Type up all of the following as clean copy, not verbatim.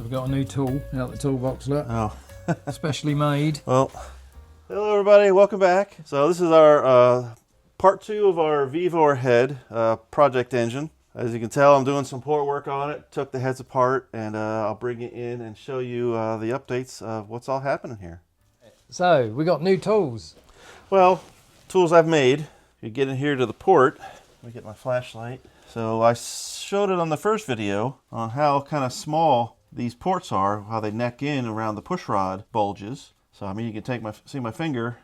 So we've got a new tool out the toolbox, look. Oh. Specially made. Well, hello everybody, welcome back. So this is our part 2 of our Vevor Head project engine. As you can tell, I'm doing some port work on it. Took the heads apart, and I'll bring it in and show you the updates of what's all happening here. So we got new tools. Well, tools I've made. You get in here to the port. Let me get my flashlight. So I showed it on the first video on how kind of small these ports are, how they neck in around the push rod bulges. So I mean, you can see my finger,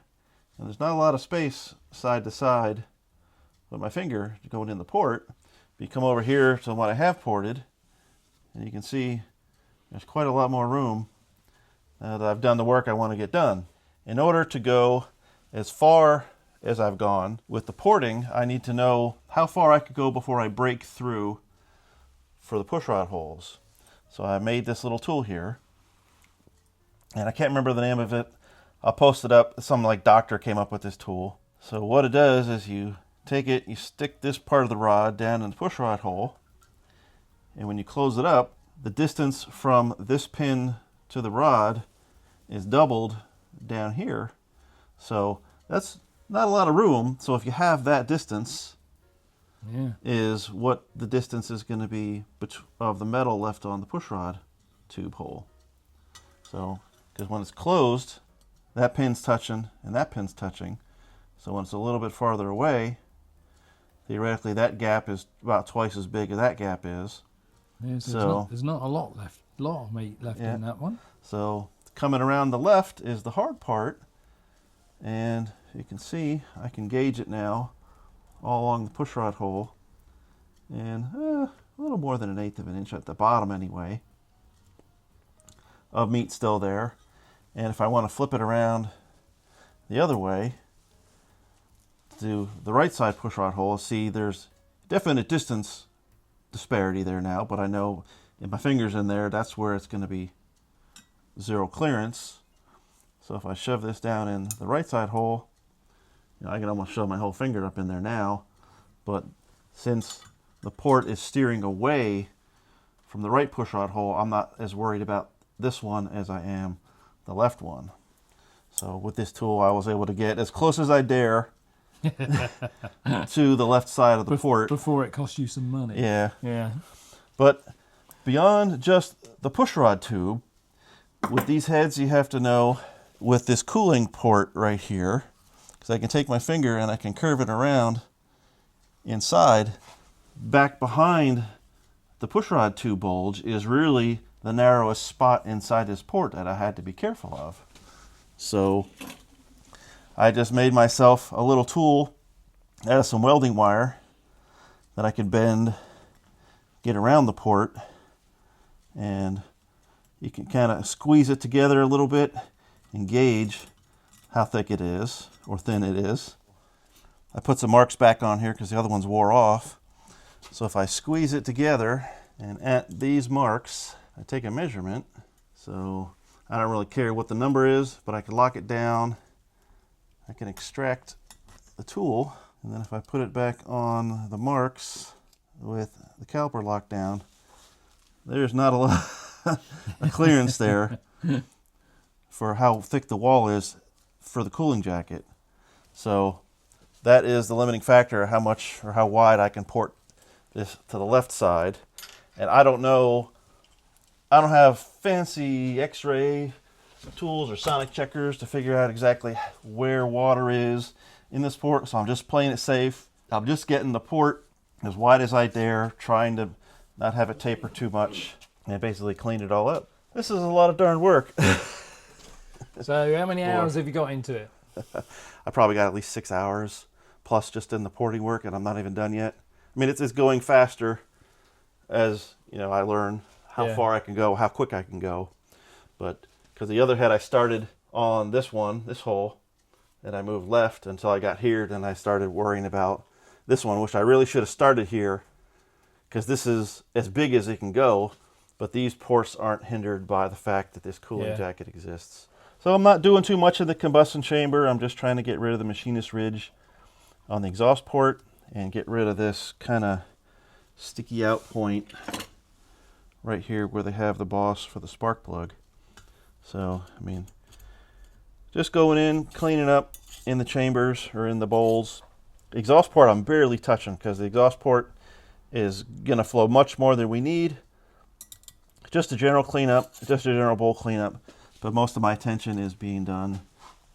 and there's not a lot of space side to side with my finger going in the port. But you come over here to what I have ported, and you can see there's quite a lot more room that I've done the work I want to get done. In order to go as far as I've gone with the porting, I need to know how far I could go before I break through for the push rod holes. So I made this little tool here, and I can't remember the name of it. I'll post it up. Some like doctor came up with this tool. So what it does is you take it, you stick this part of the rod down in the push rod hole, and when you close it up, the distance from this pin to the rod is doubled down here. So that's not a lot of room. So if you have that distance, is what the distance is going to be of the metal left on the push rod tube hole. So, because when it's closed, that pin's touching and that pin's touching. So when it's a little bit farther away, theoretically that gap is about twice as big as that gap is. Yeah, so there's not a lot of meat left in that one. So coming around the left is the hard part, and you can see I can gauge it now all along the push rod hole, and a little more than 1/8 of an inch at the bottom anyway of meat still there. And if I want to flip it around the other way to the right side push rod hole, see there's definite distance disparity there now, but I know if my finger's in there, that's where it's going to be zero clearance. So if I shove this down in the right side hole, I can almost shove my whole finger up in there now, but since the port is steering away from the right push rod hole, I'm not as worried about this one as I am the left one. So with this tool, I was able to get as close as I dare to the left side of the port. Before it costs you some money. Yeah. Yeah. But beyond just the push rod tube, with these heads, you have to know with this cooling port right here, because I can take my finger and I can curve it around inside. Back behind the push rod tube bulge is really the narrowest spot inside this port that I had to be careful of. So I just made myself a little tool out of some welding wire that I could bend, get around the port, and you can kind of squeeze it together a little bit and gauge how thick it is or thin it is. I put some marks back on here because the other ones wore off. So if I squeeze it together and at these marks, I take a measurement. So I don't really care what the number is, but I can lock it down. I can extract the tool, and then if I put it back on the marks with the caliper locked down, there's not a lot of clearance there for how thick the wall is for the cooling jacket. So that is the limiting factor, how much or how wide I can port this to the left side. And I don't know, I don't have fancy x-ray tools or sonic checkers to figure out exactly where water is in this port, so I'm just playing it safe. I'm just getting the port as wide as I dare, trying to not have it taper too much, and basically clean it all up. This is a lot of darn work. So how many hours have you got into it? I probably got at least 6 hours plus just in the porting work, and I'm not even done yet. I mean, it's going faster as I learn how far I can go, how quick I can go. But because the other head I started on this hole, and I moved left until I got here, then I started worrying about this one, which I really should have started here because this is as big as it can go, but these ports aren't hindered by the fact that this cooling jacket exists. So I'm not doing too much in the combustion chamber. I'm just trying to get rid of the machinist ridge on the exhaust port and get rid of this kind of sticky out point right here where they have the boss for the spark plug. So, I mean, just going in, cleaning up in the chambers or in the bowls. The exhaust port I'm barely touching because the exhaust port is going to flow much more than we need. Just a general cleanup, just a general bowl cleanup, but most of my attention is being done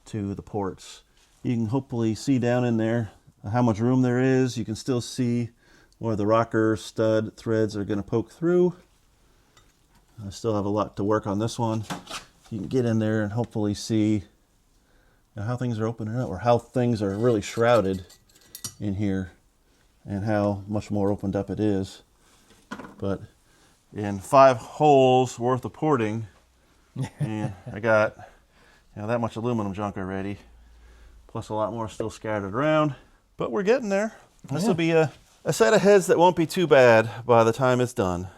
to the ports. You can hopefully see down in there how much room there is. You can still see where the rocker stud threads are going to poke through. I still have a lot to work on this one. You can get in there and hopefully see how things are opening up, or how things are really shrouded in here, and how much more opened up it is. But in 5 holes worth of porting, and I got that much aluminum junk already, plus a lot more still scattered around. But we're getting there. This will be a set of heads that won't be too bad by the time it's done.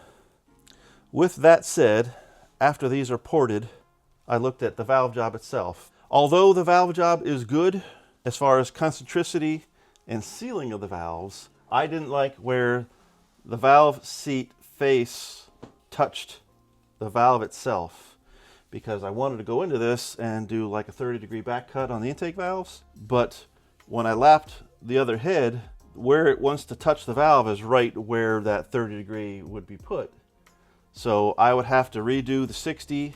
With that said, after these are ported, I looked at the valve job itself. Although the valve job is good as far as concentricity and sealing of the valves, I didn't like where the valve seat face touched the valve itself, because I wanted to go into this and do like a 30-degree back cut on the intake valves. But when I lapped the other head, where it wants to touch the valve is right where that 30-degree would be put. So I would have to redo the 60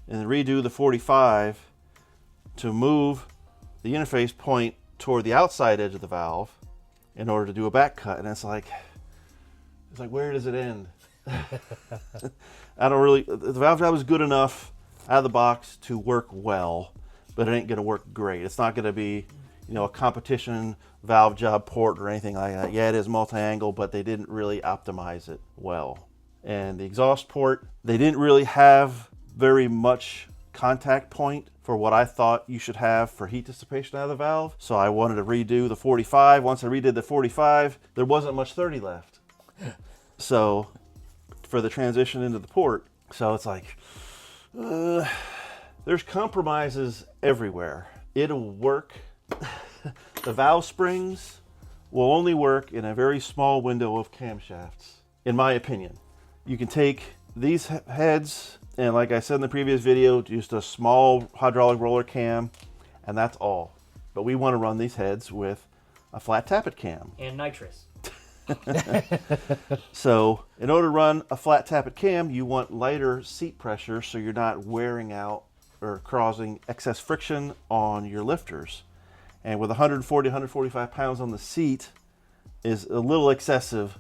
and redo the 45 to move the interface point toward the outside edge of the valve in order to do a back cut. And it's like, where does it end? I don't really, the valve job is good enough out of the box to work well, but it ain't gonna work great. It's not gonna be, a competition valve job port or anything like that. Yeah, it is multi-angle, but they didn't really optimize it well. And the exhaust port, they didn't really have very much contact point for what I thought you should have for heat dissipation out of the valve. So I wanted to redo the 45. Once I redid the 45, there wasn't much 30 left. So for the transition into the port, so it's like, there's compromises everywhere. It'll work. The valve springs will only work in a very small window of camshafts, in my opinion. You can take these heads, and like I said in the previous video, just a small hydraulic roller cam, and that's all. But we want to run these heads with a flat tappet cam. And nitrous. So in order to run a flat tappet cam, you want lighter seat pressure so you're not wearing out or causing excess friction on your lifters. And with 140, 145 pounds on the seat is a little excessive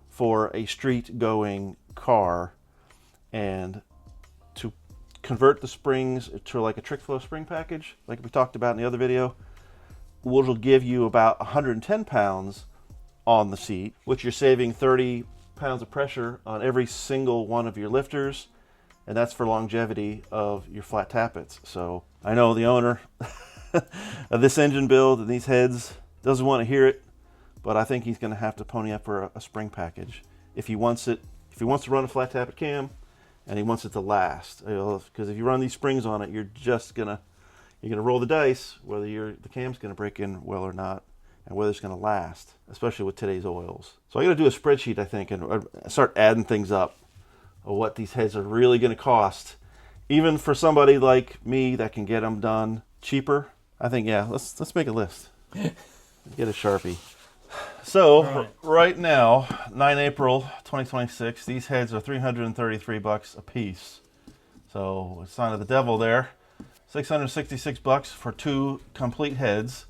for a street going car. And to convert the springs to like a trick flow spring package, like we talked about in the other video, which will give you about 110 pounds on the seat, which you're saving 30 pounds of pressure on every single one of your lifters, and that's for longevity of your flat tappets. So I know the owner of this engine build and these heads doesn't want to hear it, but I think he's going to have to pony up for a spring package if he wants it. If he wants to run a flat tappet cam, and he wants it to last, because if you run these springs on it, you're gonna roll the dice whether the cam's gonna break in well or not, and whether it's gonna last, especially with today's oils. So I got to do a spreadsheet, I think, and start adding things up of what these heads are really gonna cost, even for somebody like me that can get them done cheaper. I think, yeah, let's make a list. Get a Sharpie. So right now, 9 April 2026, these heads are $333 a piece. So it's sign of the devil there. $666 for 2 complete heads.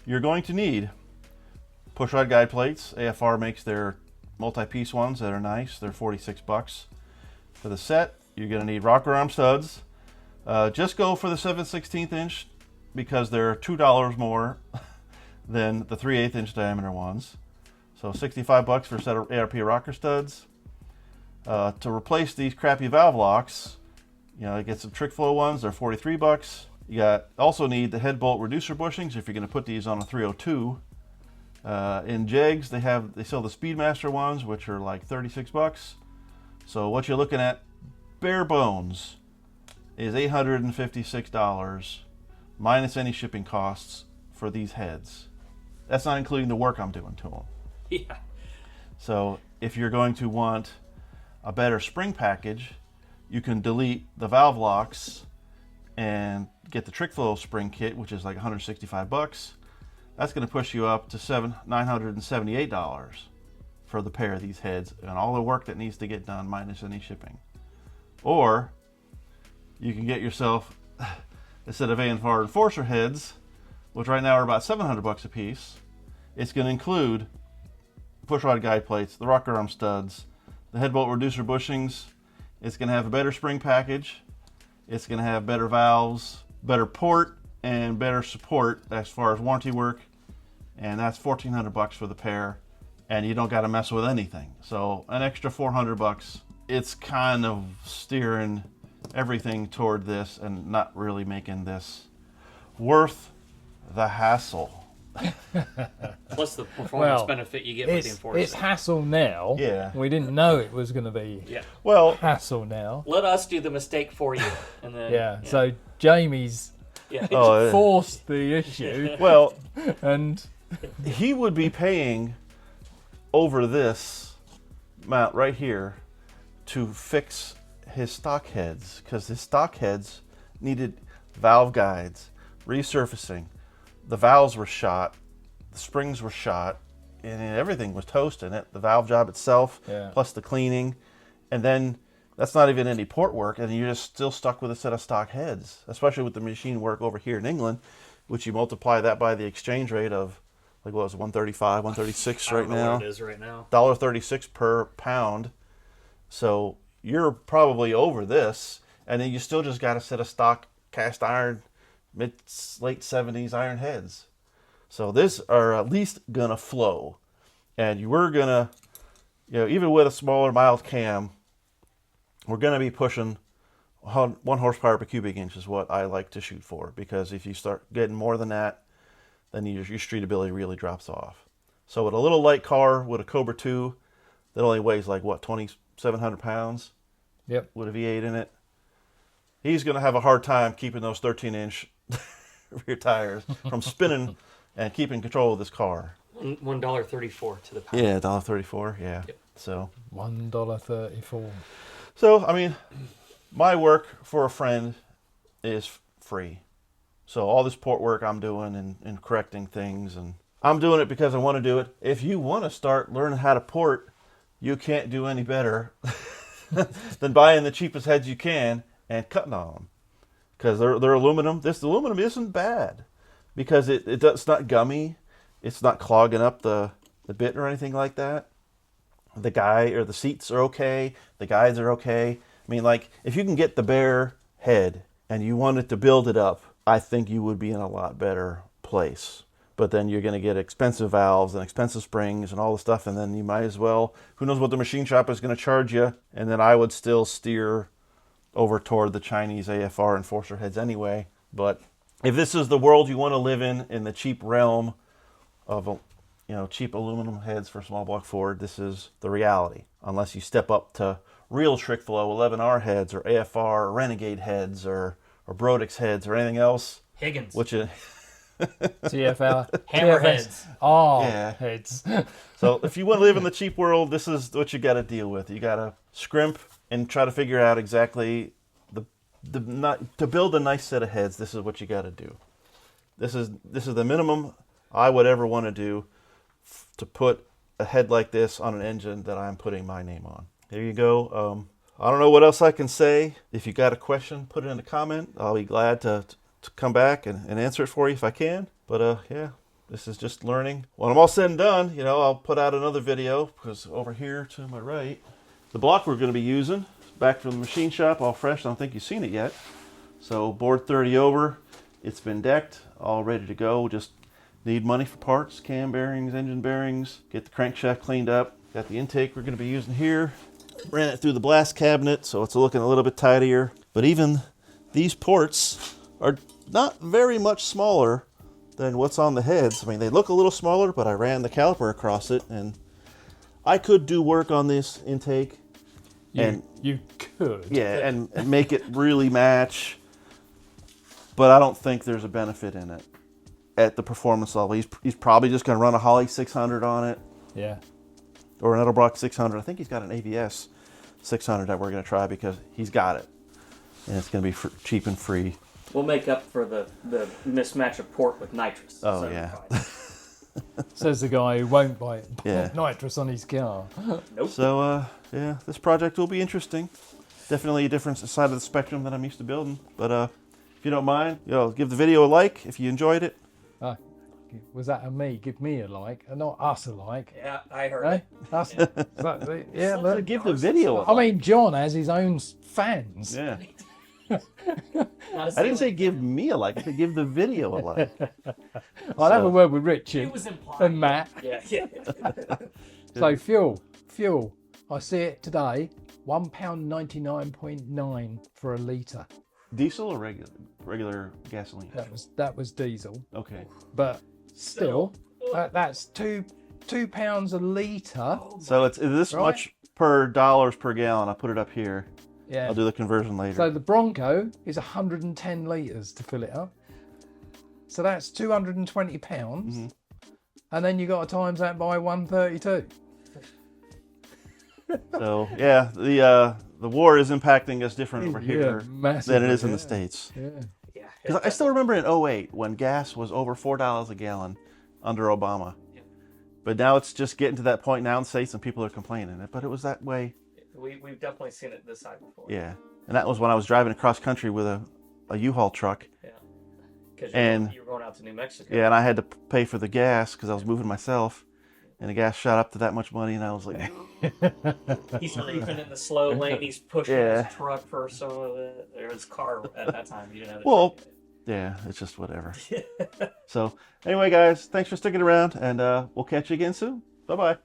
You're going to need pushrod guide plates. AFR makes their multi-piece ones that are nice. They're $46. For the set, you're going to need rocker arm studs. Just go for the 7/16 inch because they're $2 more than the 3/8 inch diameter ones. So $65 for a set of ARP rocker studs. To replace these crappy valve locks, get some trick flow ones. They're $43. You also need the head bolt reducer bushings if you're going to put these on a 302. In jegs, they sell the Speedmaster ones, which are like $36. So what you're looking at, bare bones, is $856 minus any shipping costs for these heads. That's not including the work I'm doing to them. Yeah. So if you're going to want a better spring package, you can delete the valve locks and get the trick flow spring kit, which is like $165. That's going to push you up to $978 for the pair of these heads and all the work that needs to get done minus any shipping. Or you can get yourself a set of A&R Enforcer heads, which right now are about $700 a piece. It's going to include pushrod guide plates, the rocker arm studs, the head bolt reducer bushings. It's going to have a better spring package. It's going to have better valves, better port, and better support as far as warranty work. And that's $1,400 for the pair. And you don't got to mess with anything. So an extra $400. It's kind of steering everything toward this and not really making this worth the hassle. Plus the performance benefit you get with the Enforcer. It's hassle now. Yeah. We didn't know it was going to be Well, hassle now. Let us do the mistake for you. And then, So Jamie's forced the issue. Well, and he would be paying over this amount right here to fix his stock heads, because his stock heads needed valve guides, resurfacing. The valves were shot, the springs were shot, and everything was toast in it. The valve job itself, plus the cleaning, and then that's not even any port work, and you're just still stuck with a set of stock heads, especially with the machine work over here in England, which you multiply that by the exchange rate of, like, what was it, 135, 136 right now? I don't know what it is right now. $1.36 per pound. So you're probably over this, and then you still just got a set of stock cast iron, late 70s iron heads. So this are at least gonna flow, and you were gonna, even with a smaller mild cam, we're gonna be pushing 1 horsepower per cubic inch is what I like to shoot for, because if you start getting more than that, then your streetability really drops off. So with a little light car with a Cobra 2 that only weighs like what, 2,700 pounds, with a V8 in it, he's gonna have a hard time keeping those 13-inch rear tires from spinning and keeping control of this car. $1.34 to the pound. Yeah, $1.34. Yeah. Yep. So $1.34. So I mean, my work for a friend is free. So all this port work I'm doing and correcting things, and I'm doing it because I want to do it. If you want to start learning how to port, you can't do any better than buying the cheapest heads you can and cutting on them. Because they're aluminum. This aluminum isn't bad because it's not gummy. It's not clogging up the bit or anything like that. The seats are okay. The guides are okay. I mean, like, if you can get the bare head and you wanted to build it up, I think you would be in a lot better place. But then you're going to get expensive valves and expensive springs and all the stuff, and then you might as well, who knows what the machine shop is going to charge you. And then I would still steer over toward the Chinese AFR Enforcer heads anyway. But if this is the world you want to live in the cheap realm of cheap aluminum heads for small block Ford, this is the reality. Unless you step up to real trick flow 11R heads or AFR or Renegade heads or Brodix heads or anything else. Higgins. Which is TFL. Hammerheads. Heads. So if you want to live in the cheap world, this is what you got to deal with. You got to scrimp and try to figure out exactly to build a nice set of heads. This is what you got to do. This is the minimum I would ever want to do to put a head like this on an engine that I'm putting my name on. There you go. I don't know what else I can say. If you got a question, put it in a comment. I'll be glad to come back and answer it for you if I can. But yeah, this is just learning. When I'm all said and done, I'll put out another video, because over here to my right, the block we're going to be using, back from the machine shop, all fresh. I don't think you've seen it yet. So board 30 over. It's been decked, all ready to go. Just need money for parts, cam bearings, engine bearings, get the crankshaft cleaned up. Got the intake we're going to be using here. Ran it through the blast cabinet, so it's looking a little bit tidier. But even these ports are not very much smaller than what's on the heads. I mean, they look a little smaller, but I ran the caliper across it, and I could do work on this intake. You could. Yeah, and make it really match. But I don't think there's a benefit in it at the performance level. He's probably just going to run a Holley 600 on it. Yeah. Or an Edelbrock 600. I think he's got an ABS 600 that we're going to try because he's got it. And it's going to be cheap and free. We'll make up for the mismatch of port with nitrous. Oh, so yeah. Says the guy who won't buy Yeah. nitrous on his car. Nope. So, yeah, this project will be interesting. Definitely a different side of the spectrum than I'm used to building. But if you don't mind, give the video a like if you enjoyed it. Was that a me? Give me a like, and not us a like. Yeah, I heard Eh? it. Us. Yeah, look. Give the video a like. I mean, John has his own fans. Yeah. I didn't say give me a like. I said give the video a like. I'll have a word with Richard It was implied. and Matt. Yeah. So fuel. I see it today. £1.99.9 for a litre. Diesel or regular gasoline? That was diesel, Okay. but still, that's £2 a litre. So it's this Right. much per dollars per gallon. I'll put it up here. Yeah. I'll do the conversion later. So the Bronco is 110 litres to fill it up. So that's £220, Mm-hmm. and then you got to times that by 132. So yeah, the war is impacting us different over here massively, than it is in the yeah. States. Yeah. Yeah. Because I still remember in 2008 when gas was over $4 a gallon under Obama. Yeah. But now it's just getting to that point now in the States and people are complaining. But it was that way. We've definitely seen it this side before. Yeah. And that was when I was driving across country with a U-Haul truck. Yeah. Because you were going out to New Mexico. Yeah, and I had to pay for the gas because I was moving myself. And the gas shot up to that much money, and I was like... He's reefing in the slow lane. He's pushing his truck for some of it. Or his car at that time. You didn't have Well, yeah, it's just whatever. So, anyway, guys, thanks for sticking around, and we'll catch you again soon. Bye-bye.